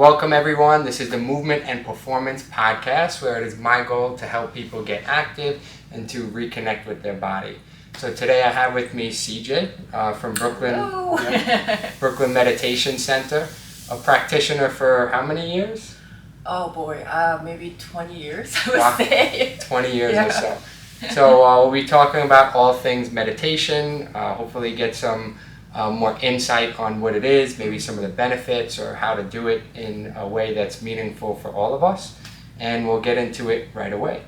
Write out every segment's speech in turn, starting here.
Welcome everyone. This is the Movement and Performance Podcast, where it is my goal to help people get active and to reconnect with their body. So today I have with me CJ from Brooklyn, Brooklyn Meditation Center, a practitioner for how many years? Oh boy, maybe 20 years I would say. 20 years or so. So we'll be talking about all things meditation, hopefully get some more insight on what it is, maybe some of the benefits or how to do it in a way that's meaningful for all of us. And we'll get into it right away.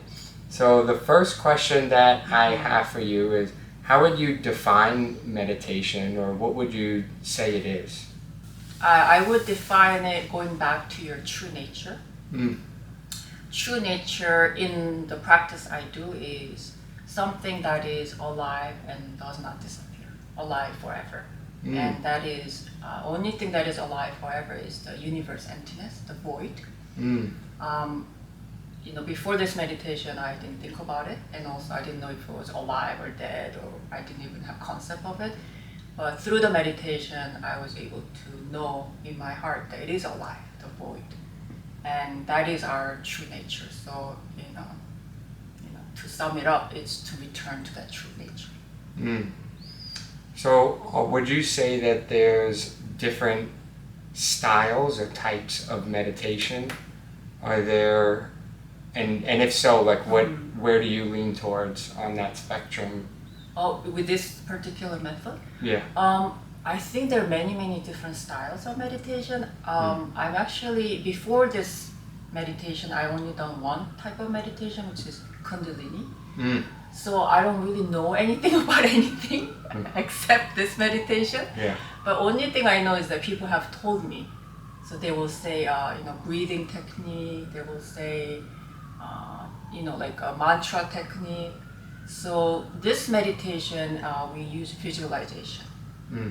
So the first question that I have for you is, how would you define meditation, or what would you say it is? I would define it going back to your true nature. Mm. True nature in the practice I do is something that is alive and does not disappear, alive forever. Mm. And that is, only thing that is alive forever is the universe emptiness, the void. Mm. Before this meditation, I didn't think about it, and also I didn't know if it was alive or dead, or I didn't even have concept of it. But through the meditation, I was able to know in my heart that it is alive, the void, and that is our true nature. So, to sum it up, it's to return to that true nature. Mm. So, would you say that there's different styles or types of meditation? Are there, and if so, like where do you lean towards on that spectrum? Oh, with this particular method? Yeah. I think there are many different styles of meditation. I'm actually, before this meditation, I only done one type of meditation, which is Kundalini. Mm. So I don't really know anything about anything except this meditation. Yeah. But only thing I know is that people have told me. So they will say, breathing technique. They will say, like a mantra technique. So this meditation, we use visualization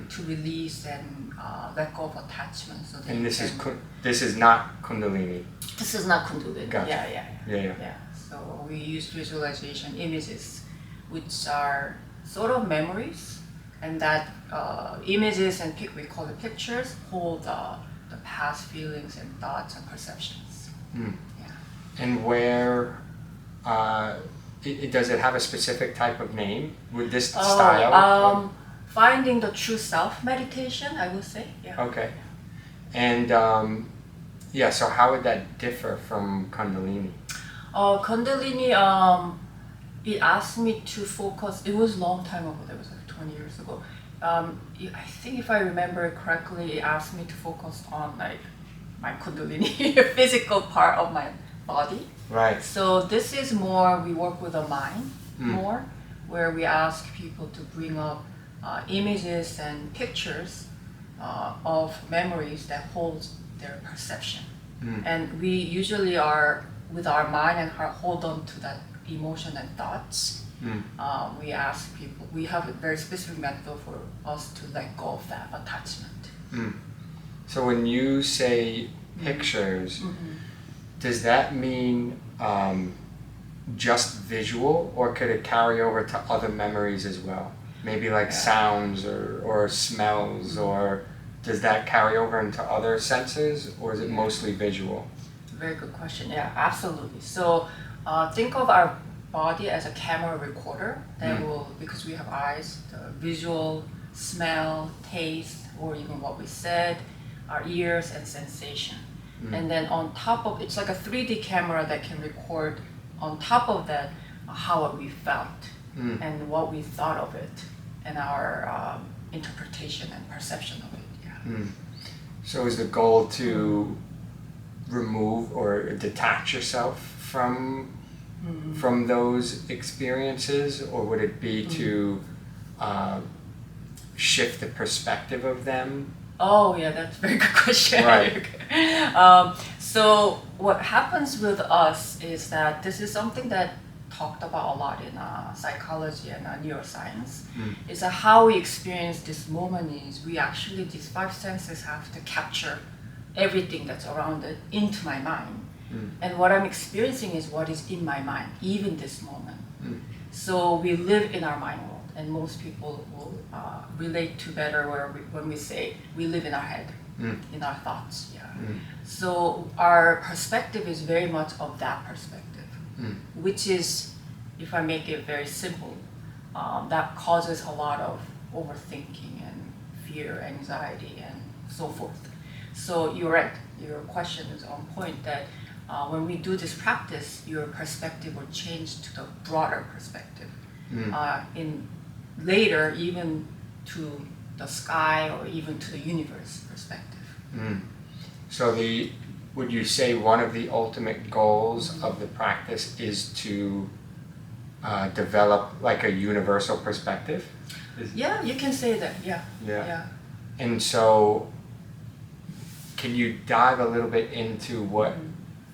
to release and let go of attachment. So and this is not Kundalini. This is not Kundalini. Gotcha. Yeah. So we use visualization images, which are sort of memories, and that images and we call it pictures, hold the past feelings and thoughts and perceptions. Mm. Yeah. And where does it have a specific type of name with this style? Finding the true self meditation, I would say. Yeah. Okay. And so how would that differ from Kundalini? Kundalini, it asked me to focus. It was a long time ago. That was like 20 years ago. I think if I remember it correctly, it asked me to focus on like my Kundalini, physical part of my body. Right. So this is more, we work with the mind more, where we ask people to bring up images and pictures of memories that hold their perception. And we usually are, with our mind and heart, hold on to that emotion and thoughts. We ask people, we have a very specific method for us to let go of that attachment. So when you say pictures, does that mean just visual, or could it carry over to other memories as well? Maybe like sounds or smells, or does that carry over into other senses, or is it mostly visual? Very good question. Yeah, absolutely. So think of our body as a camera recorder that will, because we have eyes, the visual, smell, taste, or even what we said, our ears and sensation. And then on top of, it's like a 3D camera that can record on top of that how we felt and what we thought of it and our interpretation and perception of it. Yeah. So is the goal to remove or detach yourself from those experiences, or would it be to shift the perspective of them? Oh yeah, that's a very good question. Right. So what happens with us is that this is something that talked about a lot in psychology and neuroscience, is that how we experience this moment is we actually, these five senses have to capture everything that's around it into my mind. And what I'm experiencing is what is in my mind, even this moment. So we live in our mind world, and most people will relate to better when we say we live in our head. in our thoughts. Yeah. So our perspective is very much of that perspective, which is, if I make it very simple, that causes a lot of overthinking and fear, anxiety, and so forth. So you're right. Your question is on point that when we do this practice, your perspective will change to the broader perspective. In later, even to the sky or even to the universe perspective. So would you say one of the ultimate goals of the practice is to develop like a universal perspective? Yeah, you can say that. Yeah. And so, can you dive a little bit into what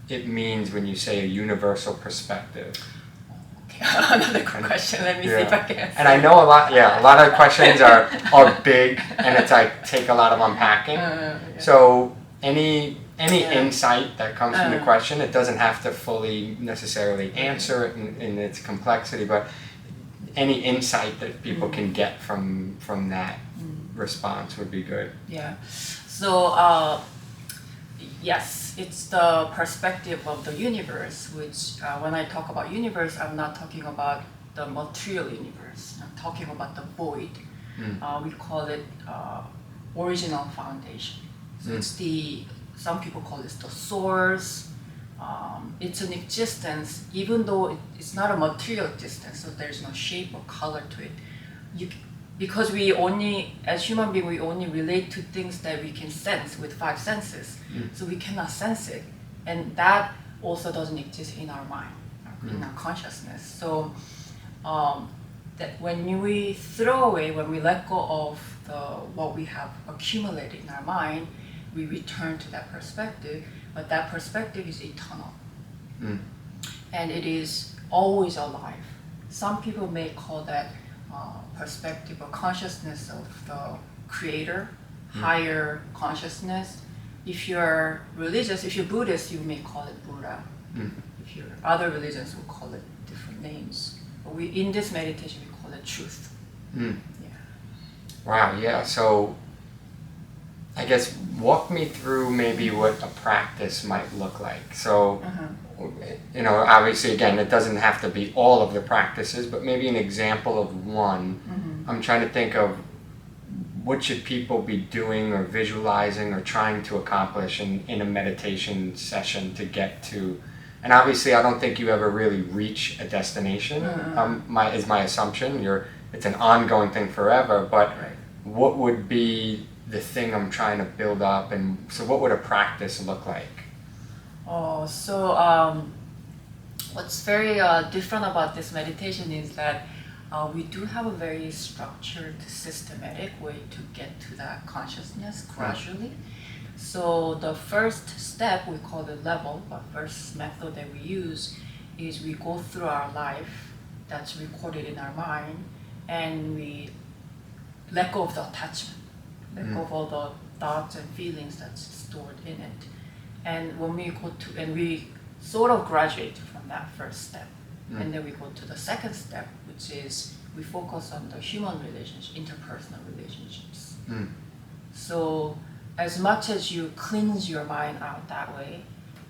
it means when you say a universal perspective? Okay, another good question. Let me see if I can answer. And I know a lot of questions are big, and it's like take a lot of unpacking. So any insight that comes from the question, it doesn't have to fully necessarily answer it in its complexity, but any insight that people can get from that response would be good. Yeah. So yes, it's the perspective of the universe, which when I talk about universe, I'm not talking about the material universe. I'm talking about the void. We call it original foundation. So it's some people call this the source. It's an existence, even though it's not a material existence, so there's no shape or color to it. Because as human beings, we only relate to things that we can sense with 5 senses. So we cannot sense it. And that also doesn't exist in our mind, in our consciousness. So that when we let go of what we have accumulated in our mind, we return to that perspective, but that perspective is eternal. And it is always alive. Some people may call that perspective or consciousness of the creator, higher consciousness. If you're religious, if you're Buddhist, you may call it Buddha. If you're other religions, will call it different names. But in this meditation, we call it truth. Yeah. Wow, yeah. So I guess walk me through maybe what a practice might look like. So, obviously, again, it doesn't have to be all of the practices, but maybe an example of one. I'm trying to think of what should people be doing or visualizing or trying to accomplish in a meditation session to get to. And obviously, I don't think you ever really reach a destination. Is my assumption. It's an ongoing thing forever. But what would be the thing I'm trying to build up, and so what would a practice look like? What's very different about this meditation is that we do have a very structured, systematic way to get to that consciousness gradually. So the first step, we call it level, but first method that we use is we go through our life that's recorded in our mind, and we let go of the attachment. Let go of all the thoughts and feelings that's stored in it. And when we sort of graduate from that first step. And then we go to the second step, which is we focus on the human relationship, interpersonal relationships. So as much as you cleanse your mind out that way,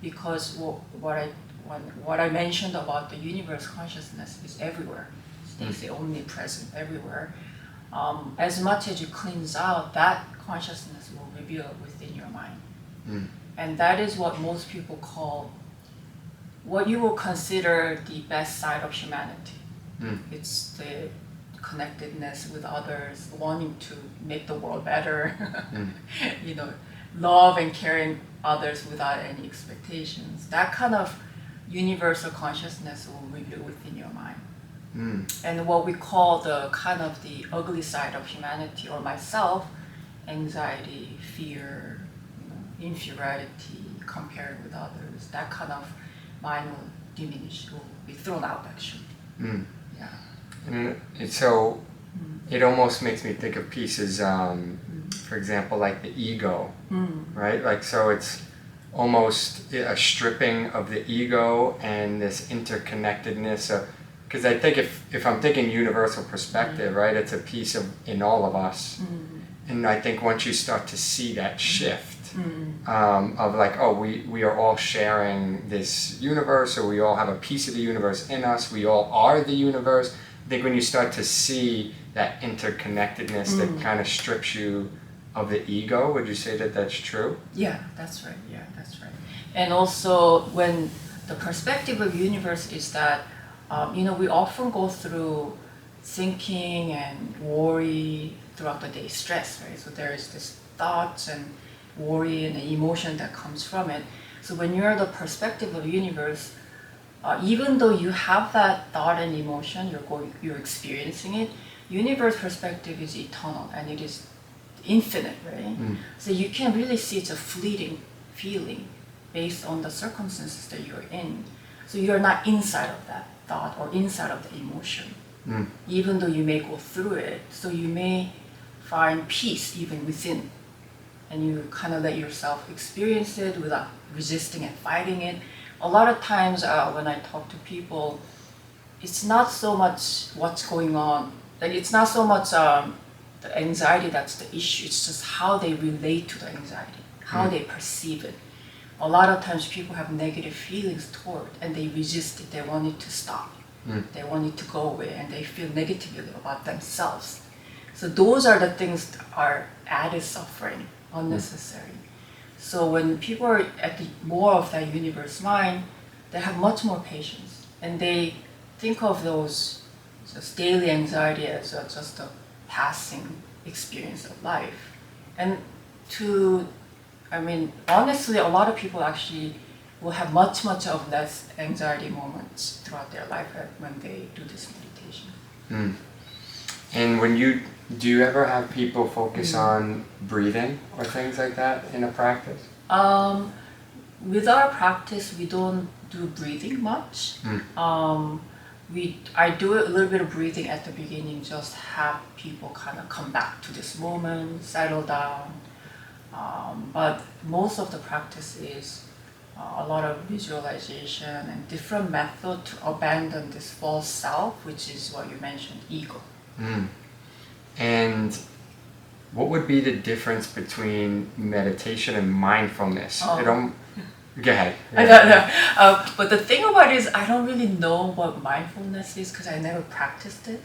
because what I mentioned about the universe consciousness is everywhere. It's omnipresent everywhere. As much as you cleanse out, that consciousness will reveal within your mind. And that is what most people call, what you will consider the best side of humanity. It's the connectedness with others, wanting to make the world better, love and caring others without any expectations. That kind of universal consciousness will reveal within your mind. And what we call the kind of the ugly side of humanity or myself, anxiety, fear, inferiority, compared with others, that kind of mind will diminish, will be thrown out actually. Yeah. And so it almost makes me think of pieces, for example, like the ego, right? Like, so it's almost a stripping of the ego and this interconnectedness. Because I think if I'm thinking universal perspective, right, it's a piece in all of us. And I think once you start to see that shift of like, oh, we are all sharing this universe, or we all have a piece of the universe in us, we all are the universe. I think when you start to see that interconnectedness that kind of strips you of the ego, would you say that that's true? Yeah, that's right. Yeah, that's right. And also when the perspective of universe is that, we often go through thinking and worry throughout the day, stress, right? So there is this thoughts and worry and the emotion that comes from it. So when you're the perspective of universe, even though you have that thought and emotion, you're experiencing it, universe perspective is eternal and it is infinite, right? So you can really see it's a fleeting feeling based on the circumstances that you're in. So you're not inside of that thought or inside of the emotion, even though you may go through it. So you may find peace even within, and you kind of let yourself experience it without resisting and fighting it. A lot of times when I talk to people, it's not so much what's going on, like it's not so much the anxiety that's the issue, it's just how they relate to the anxiety, how they perceive it. A lot of times people have negative feelings toward, and they resist it, they want it to stop, they want it to go away, and they feel negatively about themselves. So those are the things that are added suffering, unnecessary. So when people are at the more of that universe mind, they have much more patience, and they think of those just daily anxiety as just a passing experience of life. And honestly, a lot of people actually will have much of less anxiety moments throughout their life when they do this meditation. And do you ever have people focus on breathing or things like that in a practice? With our practice, we don't do breathing much. I do a little bit of breathing at the beginning, just have people kind of come back to this moment, settle down. But most of the practice is a lot of visualization and different method to abandon this false self, which is what you mentioned, ego. And what would be the difference between meditation and mindfulness? Go ahead. I don't know. But the thing about it is I don't really know what mindfulness is because I never practiced it.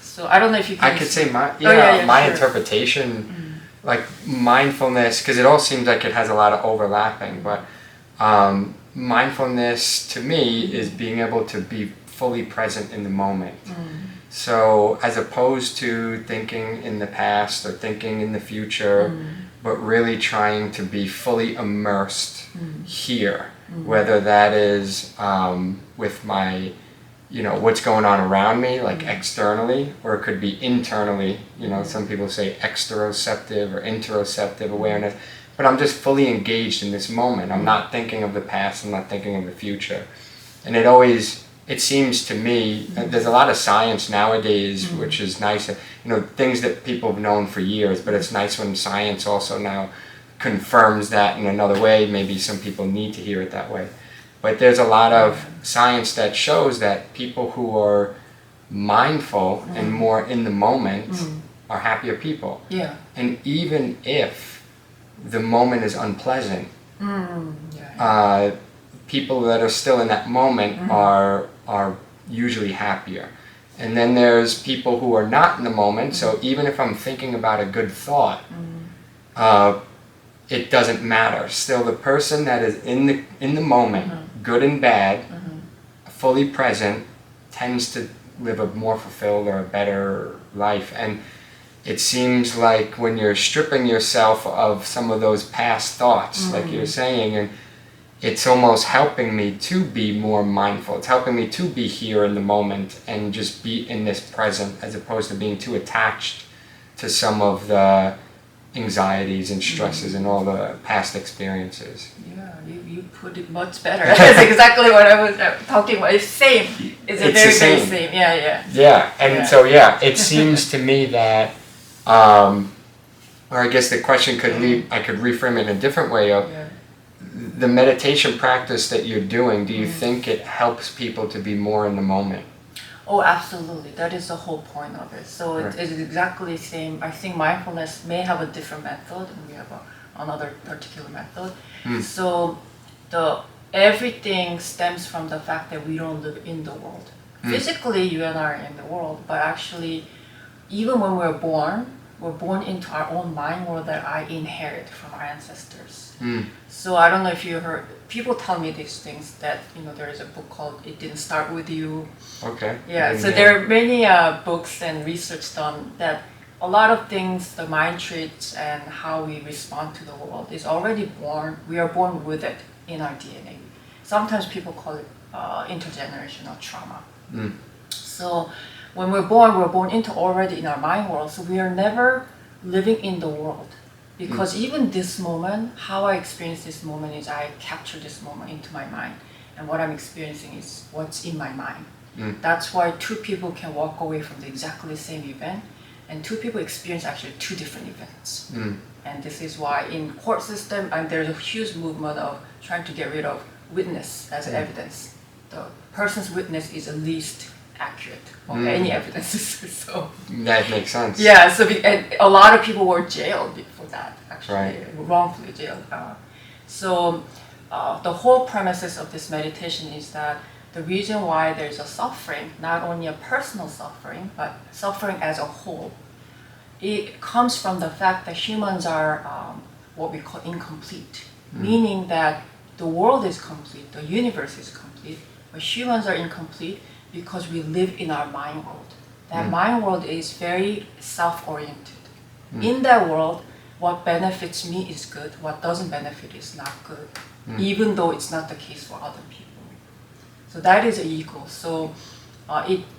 So I don't know if you can... I could say my sure. interpretation, like mindfulness, because it all seems like it has a lot of overlapping, but mindfulness to me is being able to be fully present in the moment. So as opposed to thinking in the past or thinking in the future, but really trying to be fully immersed here, whether that is with my, what's going on around me, like externally, or it could be internally. Some people say exteroceptive or interoceptive awareness, but I'm just fully engaged in this moment. I'm not thinking of the past, I'm not thinking of the future. And it seems to me, there's a lot of science nowadays, which is nice, things that people have known for years, but it's nice when science also now confirms that in another way. Maybe some people need to hear it that way. But there's a lot of science that shows that people who are mindful and more in the moment are happier people. Yeah. And even if the moment is unpleasant, people that are still in that moment are usually happier. And then there's people who are not in the moment, so even if I'm thinking about a good thought, it doesn't matter. Still, the person that is in the moment, good and bad, fully present, tends to live a more fulfilled or a better life. And it seems like when you're stripping yourself of some of those past thoughts, like you're saying, and it's almost helping me to be more mindful. It's helping me to be here in the moment and just be in this present, as opposed to being too attached to some of the anxieties and stresses and all the past experiences. Yeah, you put it much better. That's exactly what I was talking about. It's same. It's very, very same. Yeah. Yeah, and so it seems to me that, or I guess the question I could reframe it in a different way of, the meditation practice that you're doing, do you think it helps people to be more in the moment? Oh, absolutely. That is the whole point of it. So Right. it is exactly the same. I think mindfulness may have a different method, and we have another particular method. So the everything stems from the fact that we don't live in the world. Physically, you and I are in the world, but actually, even when we're born into our own mind world that I inherit from our ancestors. So I don't know if you heard, people tell me these things that, there is a book called It Didn't Start With You. Okay. Yeah, so there are many books and research done that a lot of things, the mind traits and how we respond to the world is already born, we are born with it in our DNA. Sometimes people call it intergenerational trauma. So when we're born into already in our mind world, so we are never living in the world. Because even this moment, how I experience this moment is I capture this moment into my mind. And what I'm experiencing is what's in my mind. That's why two people can walk away from the exactly same event, and two people experience actually two different events. And this is why in court system, and there's a huge movement of trying to get rid of witness as evidence. The person's witness is the least accurate of any evidence. So That makes sense. yeah, so and a lot of people were jailed for that, actually, wrongfully jailed. So the whole premises of this meditation is that the reason why there's a suffering, not only a personal suffering, but suffering as a whole, it comes from the fact that humans are what we call incomplete, meaning that the world is complete, the universe is complete, but humans are incomplete because we live in our mind world. That mind world is very self-oriented. In that world, what benefits me is good, what doesn't benefit is not good, even though it's not the case for other people. So that is ego. So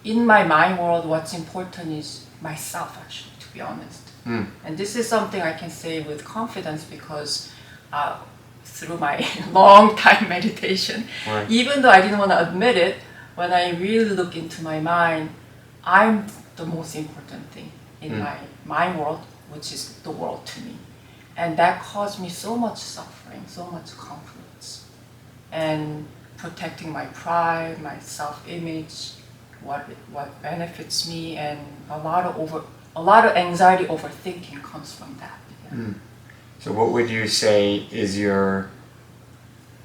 in my mind world, what's important is myself, actually, to be honest. And this is something I can say with confidence because through my long time meditation, even though I didn't want to admit it, when I really look into my mind, I'm the most important thing in my mind world, which is the world to me. And that caused me so much suffering, so much conflicts. And protecting my pride, my self-image, what benefits me, and a lot of anxiety, overthinking comes from that. Yeah. So what would you say is your,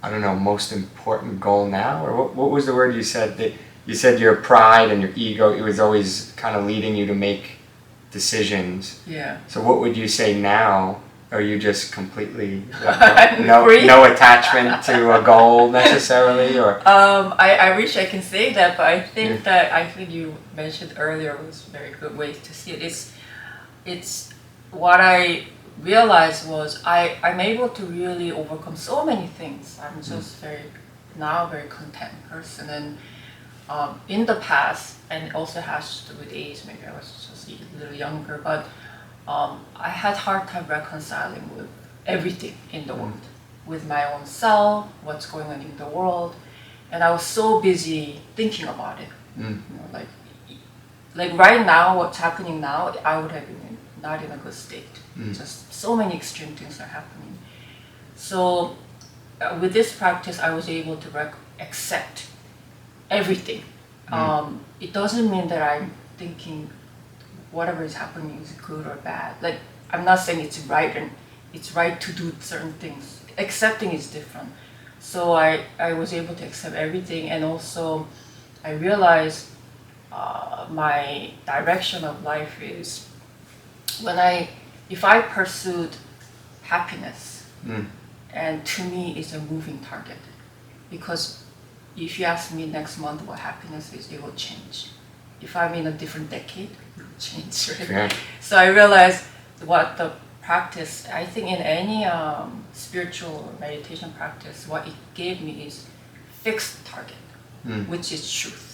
I don't know, most important goal now? Or what was the word you said? That you said your pride and your ego, it was always kind of leading you to make decisions. Yeah. So what would you say now? Are you just completely Free? no attachment to a goal necessarily, or? I wish I can say that, but I think you mentioned earlier was a very good way to see it. It's what I realized was I'm able to really overcome so many things. I'm just very content person, and in the past, and it also has to do with age. Maybe I was just a little younger, but I had hard time reconciling with everything in the world, with my own self, what's going on in the world, and I was so busy thinking about it. Like right now, what's happening now, I would have been not in a good state. Just so many extreme things are happening. So with this practice, I was able to accept everything. It doesn't mean that I'm thinking whatever is happening is good or bad. Like, I'm not saying it's right and it's right to do certain things. Accepting is different. So I was able to accept everything, and also I realized my direction of life is if I pursued happiness, and to me it's a moving target, because if you ask me next month what happiness is, it will change. If I'm in a different decade, it will change, right? Yeah. So I realized what the practice, I think in any spiritual or meditation practice, what it gave me is fixed target, which is truth.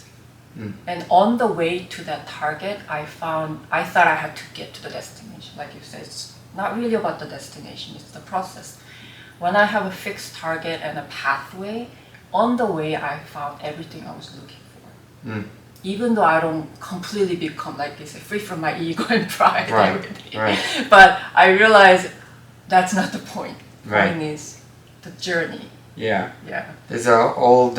And on the way to that target, I thought I had to get to the destination. Like you said, it's not really about the destination, it's the process. When I have a fixed target and a pathway, on the way I found everything I was looking for. Even though I don't completely become, like you say, free from my ego and pride and everything. Right. But I realized that's not the point. The Right. point is the journey. Yeah. Yeah. There's an old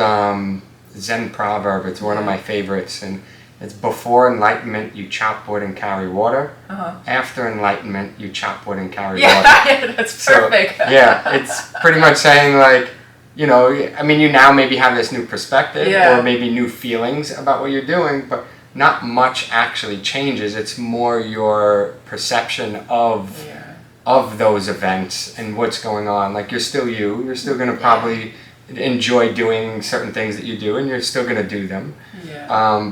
Zen proverb. It's one of my favorites, and It's before enlightenment, you chop wood and carry water. Uh-huh. After enlightenment, you chop wood and carry Yeah, water. yeah, that's perfect. So, yeah, it's pretty much saying like, you know, I mean, you now maybe have this new perspective Yeah. or maybe new feelings about what you're doing, but not much actually changes. It's more your perception of those events and what's going on. Like, you're still you. You're still going to probably enjoy doing certain things that you do, and you're still going to do them. Yeah.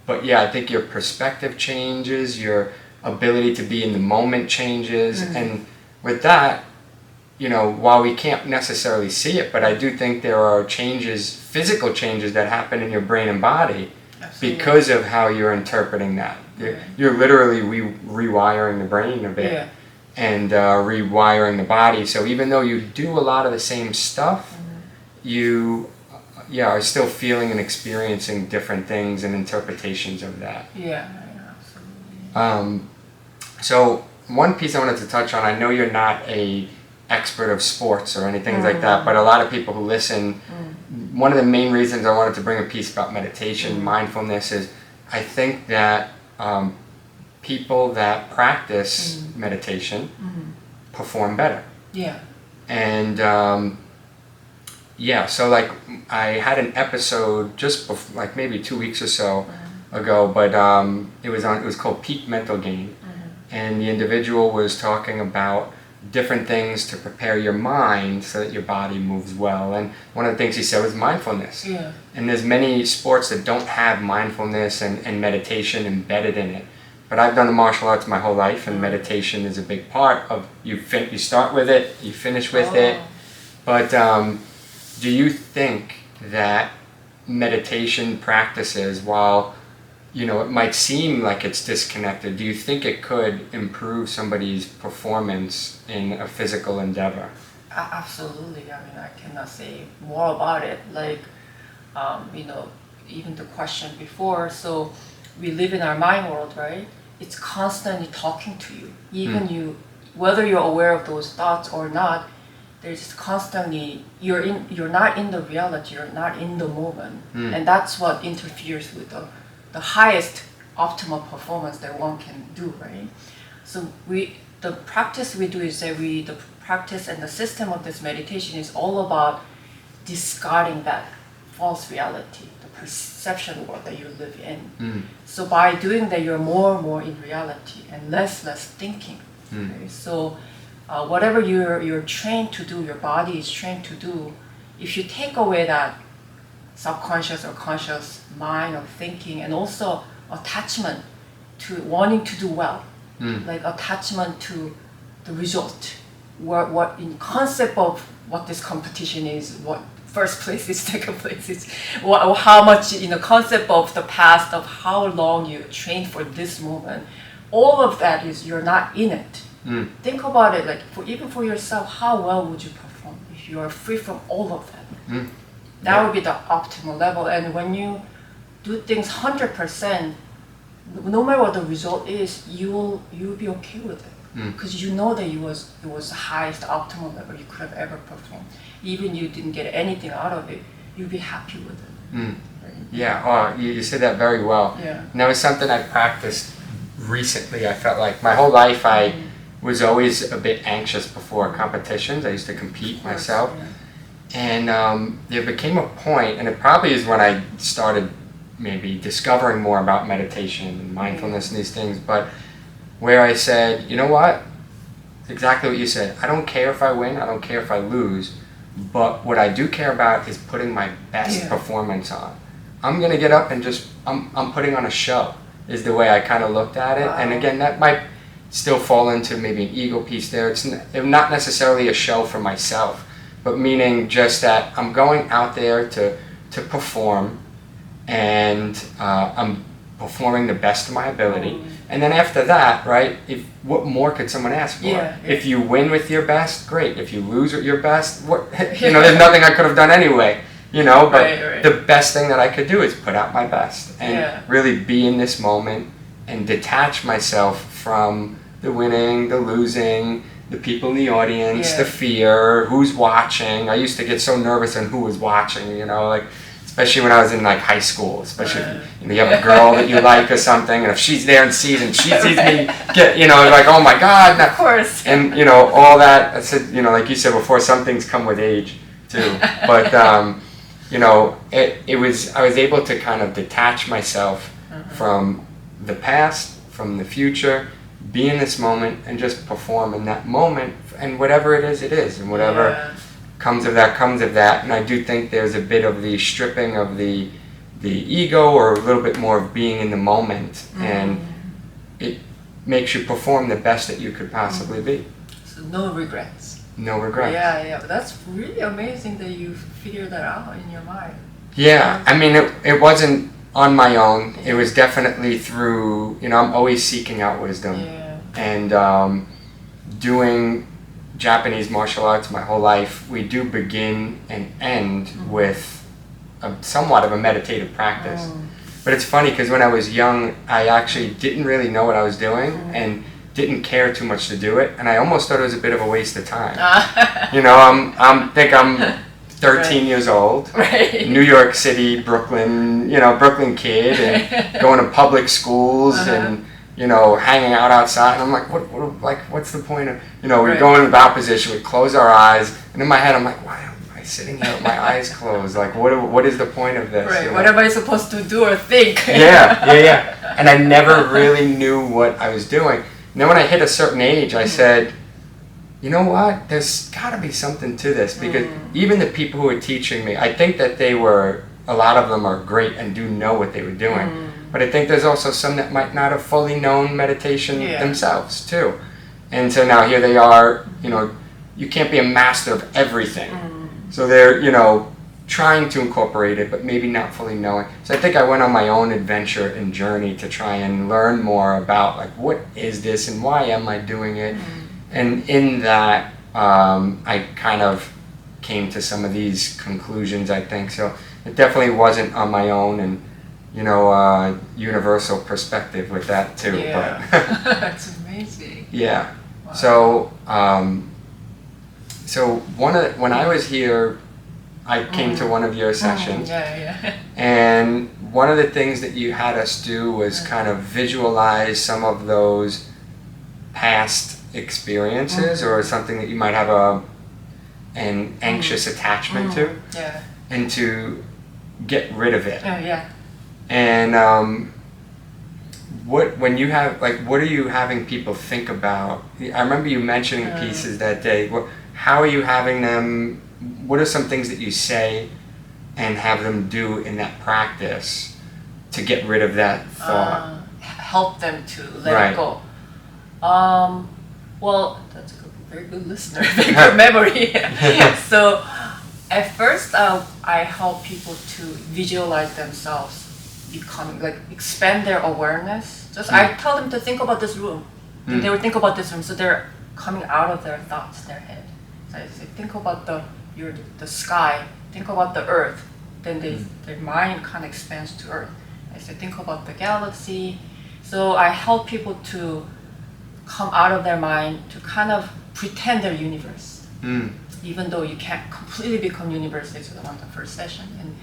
But yeah, I think your perspective changes, your ability to be in the moment changes, and with that, you know, while we can't necessarily see it, but I do think there are changes, physical changes that happen in your brain and body. Absolutely. Because of how you're interpreting that. You're literally rewiring the brain a bit and rewiring the body. So even though you do a lot of the same stuff, you are still feeling and experiencing different things and interpretations of that. Yeah, absolutely. So one piece I wanted to touch on, I know you're not a expert of sports or anything like that, but a lot of people who listen, one of the main reasons I wanted to bring a piece about meditation, mindfulness, is I think that people that practice meditation perform better. Yeah. And so like I had an episode just before, like maybe 2 weeks or so ago, but it was called Peak Mental Game, and the individual was talking about different things to prepare your mind so that your body moves well. And one of the things he said was mindfulness. Yeah. And there's many sports that don't have mindfulness and meditation embedded in it. But I've done the martial arts my whole life, and meditation is a big part of you start with it, you finish with it. But do you think that meditation practices, while you know it might seem like it's disconnected, do you think it could improve somebody's performance in a physical endeavor? Absolutely. I mean, I cannot say more about it. Like, you know, even the question before. So we live in our mind world, right? It's constantly talking to you. Even you, whether you're aware of those thoughts or not, there's constantly you're not in the reality. You're not in the moment, and that's what interferes with the highest optimal performance that one can do, right? So the practice we do is that the practice and the system of this meditation is all about discarding that false reality, the perception world that you live in. So by doing that, you're more and more in reality and less thinking. Right? So whatever you're trained to do, your body is trained to do, if you take away that subconscious or conscious mind of thinking, and also attachment to wanting to do well, like attachment to the result, what in concept of what this competition is, what first place is, second place is, how much in the concept of the past, of how long you trained for this moment, all of that is you're not in it. Think about it, like even for yourself, how well would you perform if you are free from all of that? That would be the optimal level. And when you do things 100%, no matter what the result is, you'll be okay with it, because you know that it was the highest optimal level you could have ever performed. Even you didn't get anything out of it, you'll be happy with it. Right? Yeah. Oh, you said that very well. Yeah. And that was something I practiced recently. I felt like my whole life I was always a bit anxious before competitions. I used to compete myself. And there became a point, and it probably is when I started maybe discovering more about meditation and mindfulness and these things, but where I said, you know what? Exactly what you said. I don't care if I win, I don't care if I lose, but what I do care about is putting my best performance on. I'm going to get up and just, I'm putting on a show, is the way I kind of looked at it. And again, that might still fall into maybe an ego piece there. It's not necessarily a show for myself, but meaning just that I'm going out there to perform, and I'm performing the best of my ability. And then after that, right, what more could someone ask for? If you win with your best, great. If you lose with your best, there's nothing I could have done anyway, but the best thing that I could do is put out my best and really be in this moment and detach myself from the winning, the losing, the people in the audience, the fear, who's watching. I used to get so nervous on who was watching, especially when I was in like high school, especially if you have a girl that you like or something, and if she's there and she sees me get, like, oh my God. Of course. And, all that, I said, like you said before, some things come with age too. But, I was able to kind of detach myself from the past, from the future, be in this moment and just perform in that moment, and whatever it is, and whatever comes of that. And I do think there's a bit of the stripping of the ego, or a little bit more of being in the moment, and it makes you perform the best that you could possibly be. So no regrets. No regrets. Yeah, that's really amazing that you figured that out in your mind. Yeah, I mean, it wasn't on my own. It was definitely through, I'm always seeking out wisdom. And doing Japanese martial arts my whole life, we do begin and end with somewhat of a meditative practice. But it's funny because when I was young, I actually didn't really know what I was doing and didn't care too much to do it, and I almost thought it was a bit of a waste of time. I'm 13 years old, New York City, Brooklyn, Brooklyn kid, and going to public schools and hanging out outside. And I'm like, what's the point of, we go in the bow position, we close our eyes, and in my head I'm like, why am I sitting here with my eyes closed? Like, what is the point of this? What am I supposed to do or think? Yeah. And I never really knew what I was doing. And then when I hit a certain age, I said, you know what? There's got to be something to this, because even the people who were teaching me, I think that a lot of them are great and do know what they were doing. But I think there's also some that might not have fully known meditation themselves too. And so now here they are, you can't be a master of everything. So they're, trying to incorporate it, but maybe not fully knowing. So I think I went on my own adventure and journey to try and learn more about, like, what is this and why am I doing it? And in that, I kind of came to some of these conclusions, I think. So it definitely wasn't on my own, and, universal perspective with that too. Yeah, but that's amazing. Yeah. Wow. So when I was here, I came to one of your sessions. And one of the things that you had us do was kind of visualize some of those past experiences or something that you might have an anxious attachment to, and to get rid of it. And what are you having people think about? I remember you mentioning pieces that day. How are you having them? What are some things that you say and have them do in that practice to get rid of that thought? Help them to let it go. Well, that's a very good listener, very good memory. So at first, I help people to visualize themselves becoming, expand their awareness. I tell them to think about this room. They would think about this room, so they're coming out of their thoughts, their head. So I say, think about the sky, think about the earth. Then their mind kind of expands to earth. I say, think about the galaxy. So I help people to come out of their mind to kind of pretend they're universe. Even though you can't completely become universe, this is on the first session. And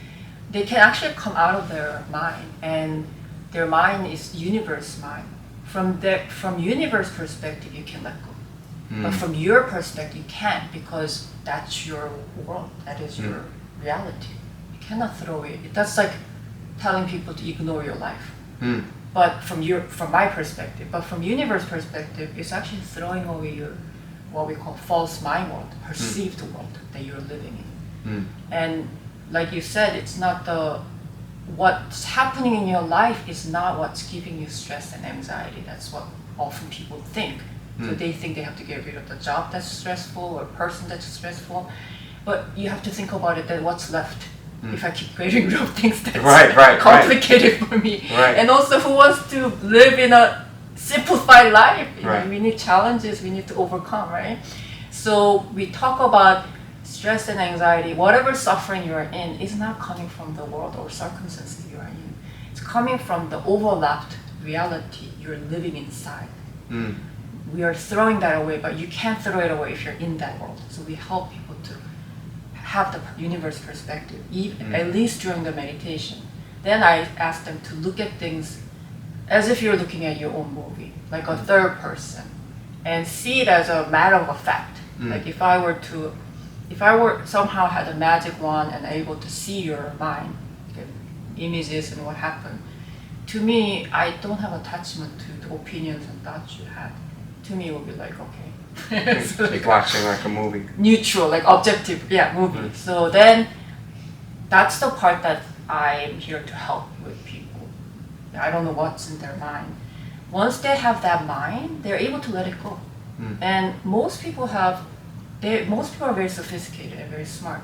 they can actually come out of their mind, and their mind is universe mind. From universe perspective, you can let go. But from your perspective, you can't, because that's your world, that is your reality. You cannot throw it. That's like telling people to ignore your life. But from my perspective, but from universe perspective, it's actually throwing away your, what we call false mind world, perceived world that you're living in. And like you said, it's not what's happening in your life is not what's giving you stress and anxiety. That's what often people think. So they think they have to get rid of the job that's stressful or person that's stressful. But you have to think about it, that what's left if I keep getting rid of things that's complicated for me. And also, who wants to live in a simplified life? We need challenges we need to overcome, right? So we talk about stress and anxiety. Whatever suffering you are in is not coming from the world or circumstances you are in. It's coming from the overlapped reality you're living inside. We are throwing that away, but you can't throw it away if you're in that world. So we help people to have the universe perspective, at least during the meditation. Then I ask them to look at things as if you're looking at your own movie, like a third person, and see it as a matter of fact. Like if I were somehow had a magic wand and able to see your mind, images and what happened, to me, I don't have attachment to the opinions and thoughts you had. To me, it would be like, okay. So like watching like a movie. Neutral, like objective, movie. So then, that's the part that I'm here to help with people. I don't know what's in their mind. Once they have that mind, they're able to let it go. And most people are very sophisticated and very smart.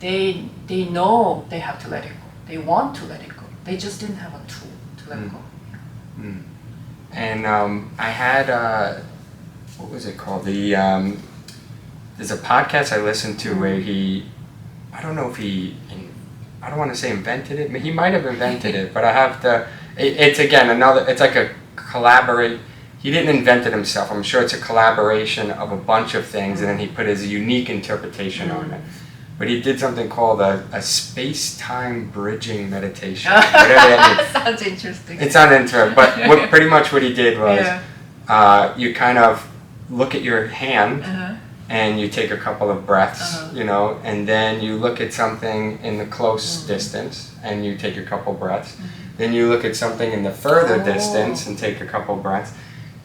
They know they have to let it go. They want to let it go. They just didn't have a tool to let it go. And I had what was it called? There's a podcast I listened to where I don't want to say invented it. He might have invented it, but I have to. It's again it's like a collaborate. He didn't invent it himself. I'm sure it's a collaboration of a bunch of things, and then he put his unique interpretation on it. But he did something called a space-time bridging meditation. Whatever that means. Sounds interesting. It sounds interesting, but pretty much what he did was you kind of look at your hand and you take a couple of breaths, and then you look at something in the close distance and you take a couple breaths. Then you look at something in the further distance and take a couple breaths.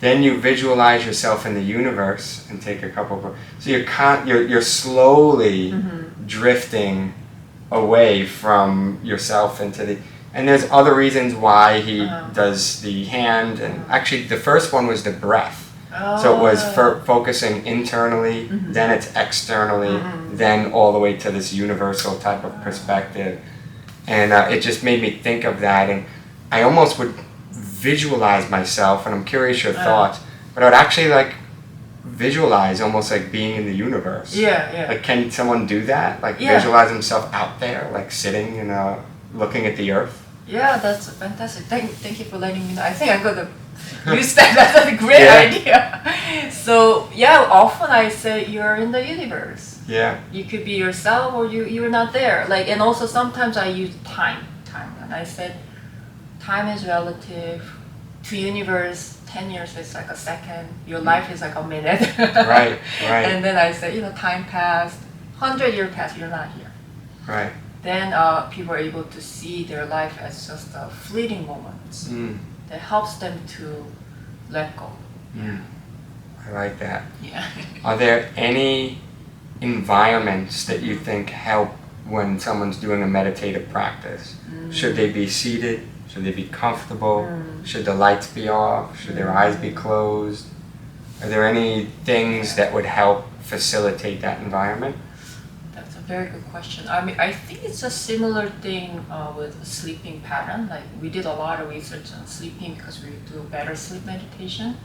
Then you visualize yourself in the universe and take a couple breaths. So you're slowly drifting away from yourself into the. And there's other reasons why he does the hand, and actually the first one was the breath. So it was focusing internally, then it's externally, then all the way to this universal type of perspective. And it just made me think of that, and I almost would visualize myself, and I'm curious your thoughts, but I would actually like visualize almost like being in the universe. Like, can someone do that? Like visualize himself out there, like sitting and looking at the earth? Yeah, that's fantastic. Thank you for letting me know. I think I'm gonna use that. That's a great idea. So often I say you're in the universe. You could be yourself, or you're not there. Like, and also sometimes I use time, and I said time is relative to universe. 10 years is like a second. Your life is like a minute. Right. And then I say, time passed. 100 years passed. You're not here. Right. Then people are able to see their life as just a fleeting moments. That helps them to let go. I like that. Yeah. Are there any environments that you think help when someone's doing a meditative practice? Should they be seated? Should they be comfortable? Should the lights be off? Should their eyes be closed? Are there any things that would help facilitate that environment? That's a very good question. I mean, I think it's a similar thing with sleeping pattern. Like, we did a lot of research on sleeping because we do better sleep meditation.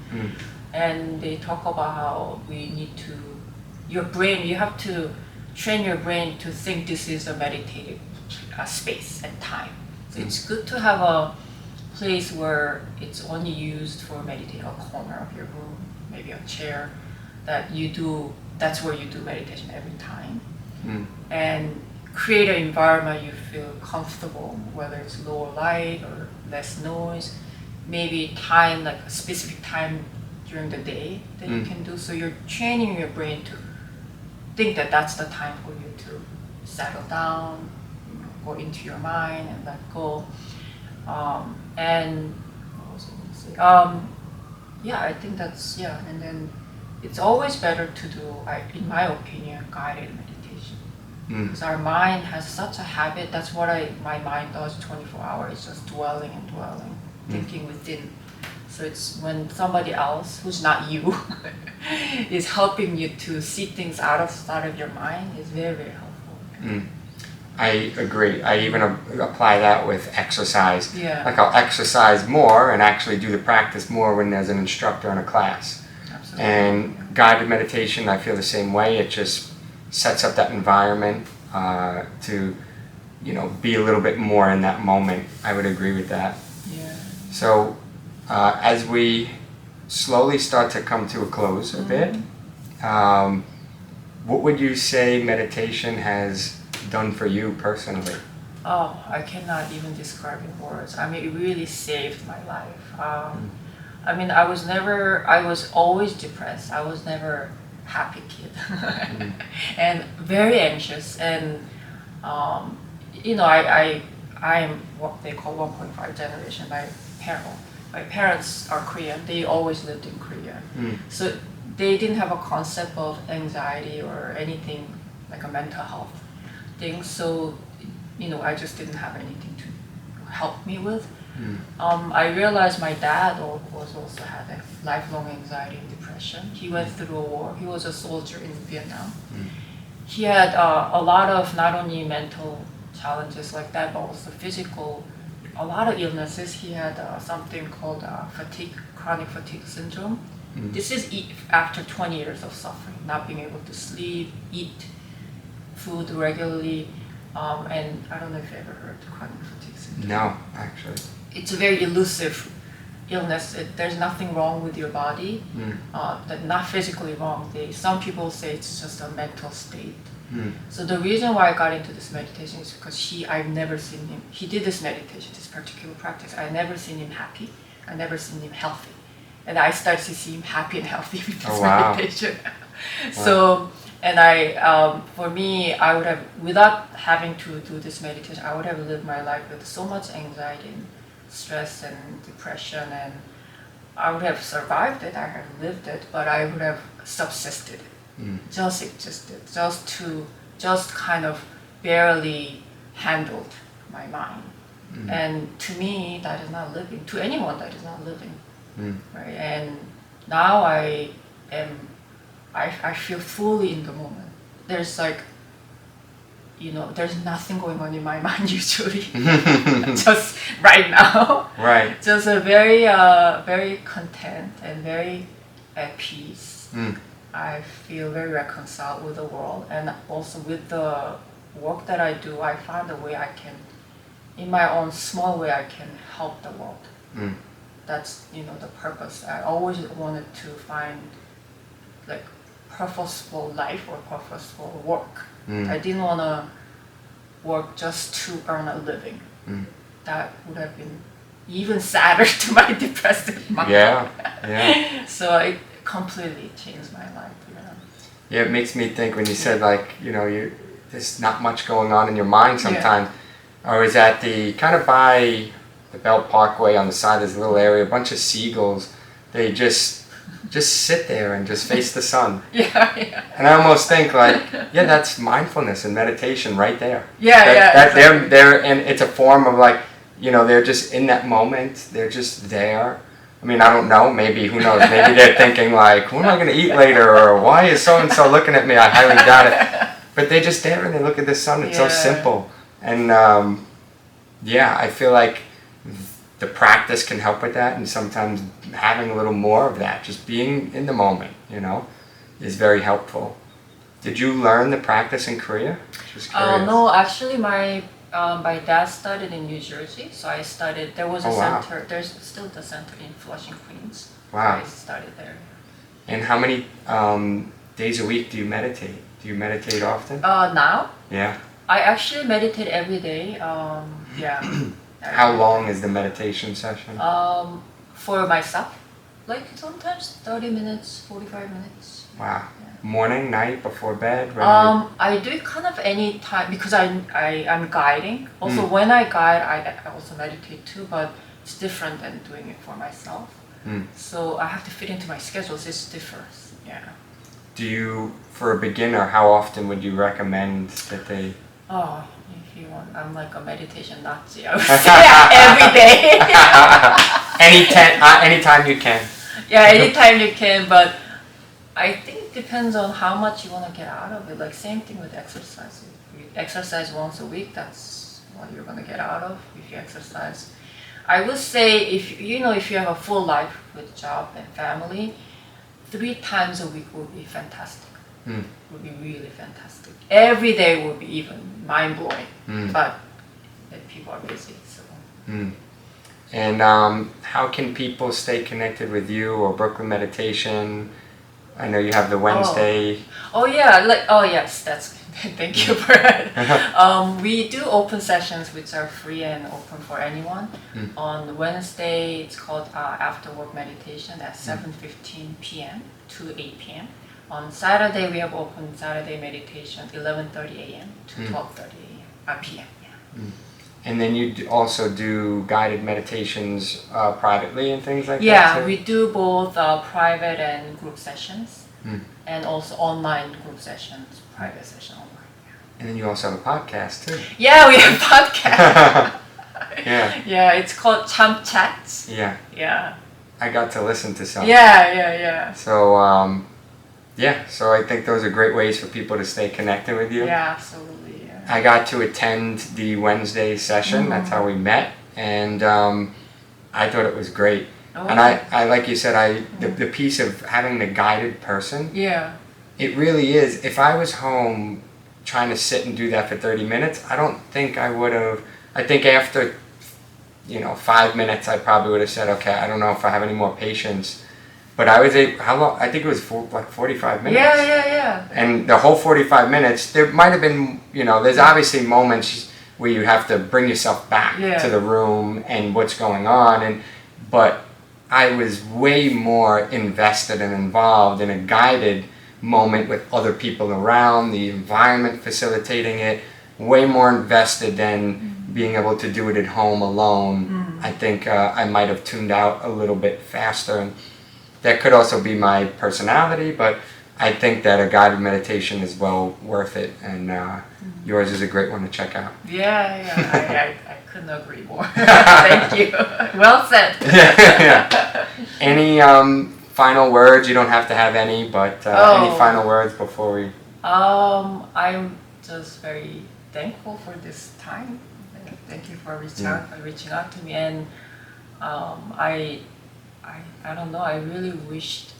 And they talk about how we need to, you have to train your brain to think this is a meditative space and time. So it's good to have a place where it's only used for meditation, a corner of your room, maybe a chair, that's where you do meditation every time. And create an environment you feel comfortable, whether it's lower light or less noise, maybe time, like a specific time during the day that you can do. So you're training your brain to think that that's the time for you to settle down, go into your mind and let go. And what was I going to say? I think that's, and then it's always better to do, in my opinion, guided meditation. Because our mind has such a habit, that's what my mind does 24 hours, it's just dwelling and dwelling, thinking within. So it's when somebody else, who's not you, is helping you to see things outside of your mind is very, very helpful. I agree. I even apply that with exercise. Like, I'll exercise more and actually do the practice more when there's an instructor in a class. Absolutely. And guided meditation, I feel the same way. It just sets up that environment to, be a little bit more in that moment. I would agree with that. So as we slowly start to come to a close a bit, What would you say meditation has done for you personally? Oh, I cannot even describe in words. I mean, it really saved my life. I mean, I was always depressed. I was never happy kid. And very anxious. And, I am what they call 1.5 generation. My parents are Korean. They always lived in Korea. So they didn't have a concept of anxiety or anything like a mental health thing. So, I just didn't have anything to help me with. I realized my dad also had a lifelong anxiety and depression. He went through a war. He was a soldier in Vietnam. He had a lot of not only mental challenges like that, but also physical, a lot of illnesses. He had something called chronic fatigue syndrome. This is after 20 years of suffering, not being able to sleep, eat food regularly, and I don't know if you ever heard of chronic fatigue syndrome. No, actually. It's a very elusive illness. There's nothing wrong with your body, not physically wrong. Some people say it's just a mental state. So the reason why I got into this meditation is because I've never seen him. He did this meditation, this particular practice. I've never seen him happy. I've never seen him healthy. And I started to see him happy and healthy with this meditation. So, and for me, I would have, without having to do this meditation, I would have lived my life with so much anxiety and stress and depression, and I would have survived it, I have lived it, but I would have subsisted, just existed, just kind of barely handled my mind. And to me, that is not living. To anyone, that is not living. Right? And now I feel fully in the moment. There's there's nothing going on in my mind usually. Just right now. Right. Just a very, very content and very at peace. I feel very reconciled with the world, and also with the work that I do, I found a way I can, in my own small way, I can help the world. That's the purpose. I always wanted to find like purposeful life or purposeful work. I didn't want to work just to earn a living. That would have been even sadder to my depressive mind. Yeah. So it completely changed my life. Yeah, it makes me think when you said there's not much going on in your mind sometimes. I was at by the Belt Parkway on the side, there's a little area, a bunch of seagulls. They just sit there and just face the sun. Yeah. And I almost think that's mindfulness and meditation right there. Exactly. They're and it's a form of they're just in that moment. They're just there. I mean, I don't know. Maybe, who knows? Maybe they're thinking what am I going to eat later? Or why is so and so looking at me? I highly doubt it. But they're just there and they look at the sun. It's so simple. And I feel like the practice can help with that, and sometimes having a little more of that, just being in the moment, is very helpful. Did you learn the practice in Korea? Just curious. No, actually, my dad studied in New Jersey, so I studied. There was a center. There's still the center in Flushing, Queens. Wow. So I studied there. And how many days a week do you meditate? Do you meditate often? Now? Yeah. I actually meditate every day. How long is the meditation session? For myself, sometimes 30 minutes, 45 minutes. Wow. Yeah. Morning, night, before bed? I do it kind of any time because I'm guiding. Also, when I guide, I also meditate too, but it's different than doing it for myself. So I have to fit into my schedules. It differs. Yeah. Do you, for a beginner, how often would you recommend that they? Oh, if you want, I'm like a meditation Nazi. I would say every day. Anytime you can. Yeah, anytime you can, but I think it depends on how much you want to get out of it. Like same thing with exercise. If you exercise once a week, that's what you're going to get out of. If you exercise, I would say if you have a full life with job and family, 3 times a week would be fantastic. Would be really fantastic. Every day would be even mind-blowing, but people are busy. So. And how can people stay connected with you or Brooklyn Meditation? I know you have the Wednesday. Oh yeah, yes, that's thank you for that. We do open sessions which are free and open for anyone. On Wednesday, it's called after work meditation at 7:15 p.m. to 8 p.m. On Saturday, we have open Saturday meditation 11:30 a.m. to 12:30 p.m. Yeah. And then you also do guided meditations privately and things like that? Yeah, we do both private and group sessions, and also online group sessions, private session online. And then you also have a podcast too. Yeah, we have a podcast. Yeah. Yeah, it's called Champ Chats. Yeah. Yeah. I got to listen to some. Yeah. So, so I think those are great ways for people to stay connected with you. Yeah, absolutely. Yeah. I got to attend the Wednesday session. That's how we met, and I thought it was great. Oh. And I like you said, the piece of having the guided person. Yeah. It really is. If I was home trying to sit and do that for 30 minutes, I don't think I would have. I think after 5 minutes, I probably would have said, okay, I don't know if I have any more patience. But I was how long? I think it was 45 minutes. Yeah. And the whole 45 minutes, there might have been, there's obviously moments where you have to bring yourself back to the room and what's going on. But I was way more invested and involved in a guided moment with other people around, the environment facilitating it, way more invested than being able to do it at home alone. I think I might have tuned out a little bit faster. And that could also be my personality, but I think that a guided meditation is well worth it, and yours is a great one to check out. Yeah. I couldn't agree more. Thank you. Well said. Yeah. Any final words? You don't have to have any, but any final words before we... I'm just very thankful for this time. Thank you for reaching out to me, and I don't know, I really wish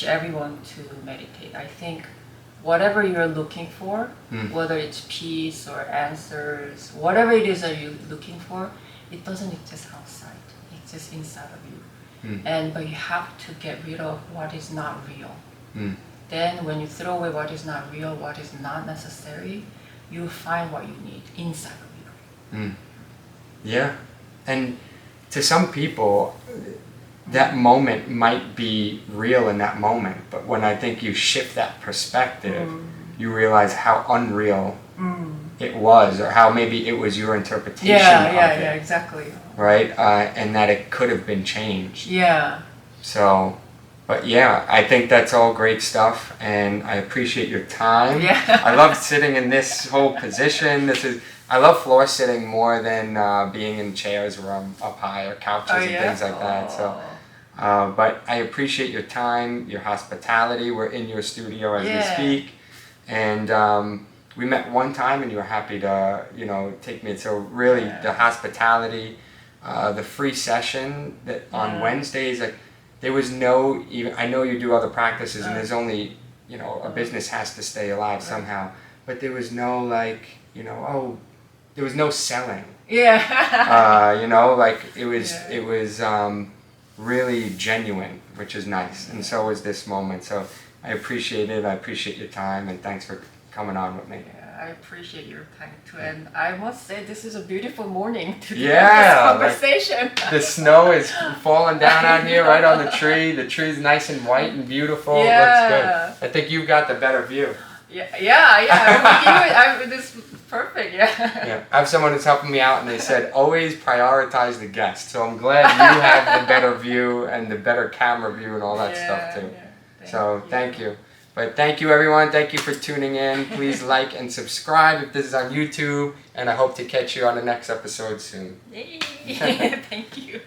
everyone to meditate. I think whatever you're looking for, whether it's peace or answers, whatever it is that you're looking for, it doesn't exist outside. It's just inside of you. But you have to get rid of what is not real. Then when you throw away what is not real, what is not necessary, you find what you need inside of you. Yeah. And to some people, that moment might be real in that moment, but when I think you shift that perspective, you realize how unreal it was, or how maybe it was your interpretation of it. Yeah, exactly. Right? And that it could have been changed. Yeah. So, but yeah, I think that's all great stuff, and I appreciate your time. Yeah. I love sitting in this whole position. I love floor sitting more than being in chairs where I'm up high, or couches and things like that. So, but I appreciate your time, your hospitality. We're in your studio as we speak, and we met one time, and you were happy to take me. So really, the hospitality, the free session that on Wednesdays, like there was no even. I know you do other practices, and there's only a business has to stay alive somehow, but there was no there was no selling. Yeah. It was really genuine, which is nice, and so was this moment. So I appreciate it. I appreciate your time, and thanks for coming on with me. Yeah, I appreciate your time too, and I must say this is a beautiful morning to do this conversation. The snow is falling down out here, right on the tree. The tree's nice and white and beautiful. Yeah. It looks good. I think you've got the better view. This is perfect. Yeah. I have someone who's helping me out, and they said always prioritize the guest. So I'm glad you have the better view and the better camera view and all that stuff too. Thank you. But thank you, everyone. Thank you for tuning in. Please like and subscribe if this is on YouTube, and I hope to catch you on the next episode soon. Yay. Thank you.